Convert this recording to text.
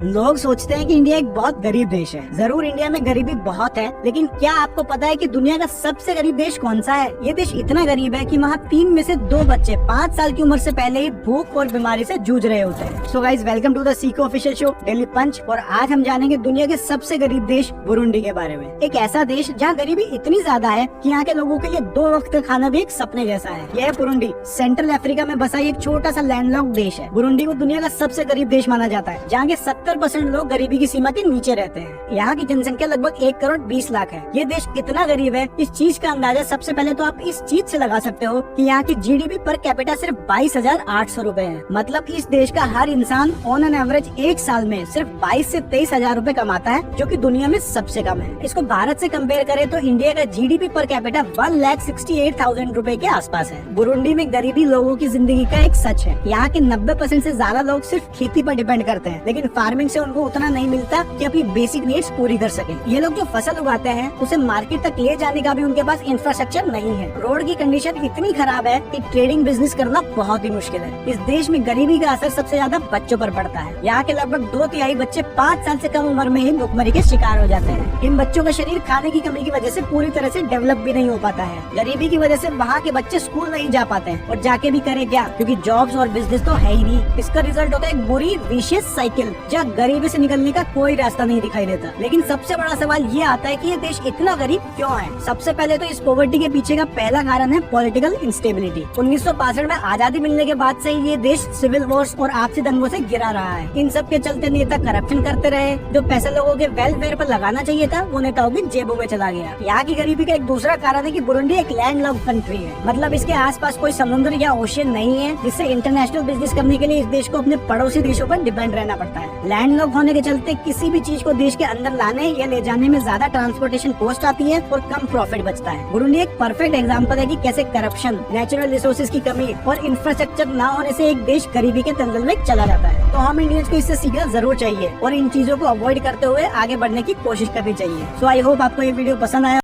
लोग सोचते हैं कि इंडिया एक बहुत गरीब देश है। जरूर इंडिया में गरीबी बहुत है, लेकिन क्या आपको पता है कि दुनिया का सबसे गरीब देश कौन सा है? ये देश इतना गरीब है कि वहाँ 3 में से 2 बच्चे 5 साल की उम्र से पहले ही भूख और बीमारी से जूझ रहे होते हैं। So guys, welcome to the Seekho official show daily punch. और आज हम जानेंगे दुनिया के सबसे गरीब देश बुरुंडी के बारे में। एक ऐसा देश जहाँ गरीबी इतनी ज्यादा है कि यहाँ के लोगों के लिए 2 वक्त का खाना भी एक सपने जैसा है। यह है बुरुंडी। सेंट्रल अफ्रीका में बसा एक छोटा सा लैंडलॉक्ड देश है। बुरुंडी को दुनिया का सबसे गरीब देश माना जाता है, जहाँ के 70% लोग गरीबी की सीमा के नीचे रहते हैं। यहाँ की जनसंख्या लगभग 1 करोड़ 20 लाख है। ये देश इतना गरीब है, इस चीज का अंदाजा सबसे पहले तो आप इस चीज से लगा सकते हो कि यहाँ की जीडीपी पर कैपिटा सिर्फ 22,800 रूपए है। मतलब इस देश का हर इंसान ऑन एन एवरेज एक साल में सिर्फ 22 से 23,000 रूपए कमाता है, जो कि दुनिया में सबसे कम है। इसको भारत से कंपेयर करें तो इंडिया का जीडीपी पर कैपिटा 1,68,000 रूपए के आसपास है। बुरुंडी में गरीबी लोगों की जिंदगी का एक सच है। यहाँ के 90% से ज्यादा लोग सिर्फ खेती पर डिपेंड करते हैं, लेकिन फार्मिंग से उनको उतना नहीं मिलता कि अपनी बेसिक नीड्स पूरी कर सके। ये लोग जो फसल उगाते हैं उसे मार्केट तक ले जाने का भी उनके पास इंफ्रास्ट्रक्चर नहीं है। रोड की कंडीशन इतनी खराब है कि ट्रेडिंग बिजनेस करना बहुत ही मुश्किल है। इस देश में गरीबी का असर सबसे ज्यादा बच्चों पर पड़ता है। यहाँ के लगभग 2/3 बच्चे 5 साल से कम उम्र में ही भुखमरी के शिकार हो जाते हैं। इन बच्चों का शरीर खाने की कमी की वजह से पूरी तरह से डेवलप भी नहीं हो पाता है। गरीबी की वजह से वहाँ के बच्चे स्कूल नहीं जा पाते हैं, और जाके भी करे क्या, क्योंकि जॉब्स और बिजनेस तो है ही नहीं। इसका रिजल्ट होता है एक बुरी विशियस साइकिल, जहाँ गरीबी से निकलने का कोई रास्ता नहीं दिखाई देता। लेकिन सबसे बड़ा सवाल ये आता है कि ये देश इतना गरीब क्यों है? सबसे पहले तो इस पॉवर्टी के पीछे का पहला कारण है पॉलिटिकल इंस्टेबिलिटी। 1965 में आजादी मिलने के बाद से ये देश सिविल वॉर्स और आपसी दंगों से घिरा रहा है। इन सब के चलते नेता करप्शन करते रहे। जो पैसा लोगों के वेलफेयर पर लगाना चाहिए था, वो नेताओं की जेबों में चला गया। यहाँ की गरीबी का एक दूसरा कारण है कि बुरुंडी एक लैंडलॉक्ड कंट्री है। मतलब इसके आसपास कोई समुद्र या ओशियन नहीं है, जिससे इंटरनेशनल बिजनेस करने के लिए इस देश को अपने पड़ोसी देशों पर डिपेंड रहना पड़ता है। लैंडलॉक होने के चलते किसी भी चीज को देश के अंदर लाने या ले जाने में ज्यादा ट्रांसपोर्टेशन कॉस्ट आती है और कम प्रॉफिट बचता है। बुरुंडी एक परफेक्ट एग्जांपल है कि कैसे करप्शन, नेचुरल रिसोर्सेज की कमी और इंफ्रास्ट्रक्चर ना होने से एक देश गरीबी के दलदल में चला जाता है। तो हम इंडियंस को इससे सीखना जरूर चाहिए और इन चीजों को अवॉइड करते हुए आगे बढ़ने की कोशिश करनी चाहिए। सो आई होप आपको ये वीडियो पसंद आया।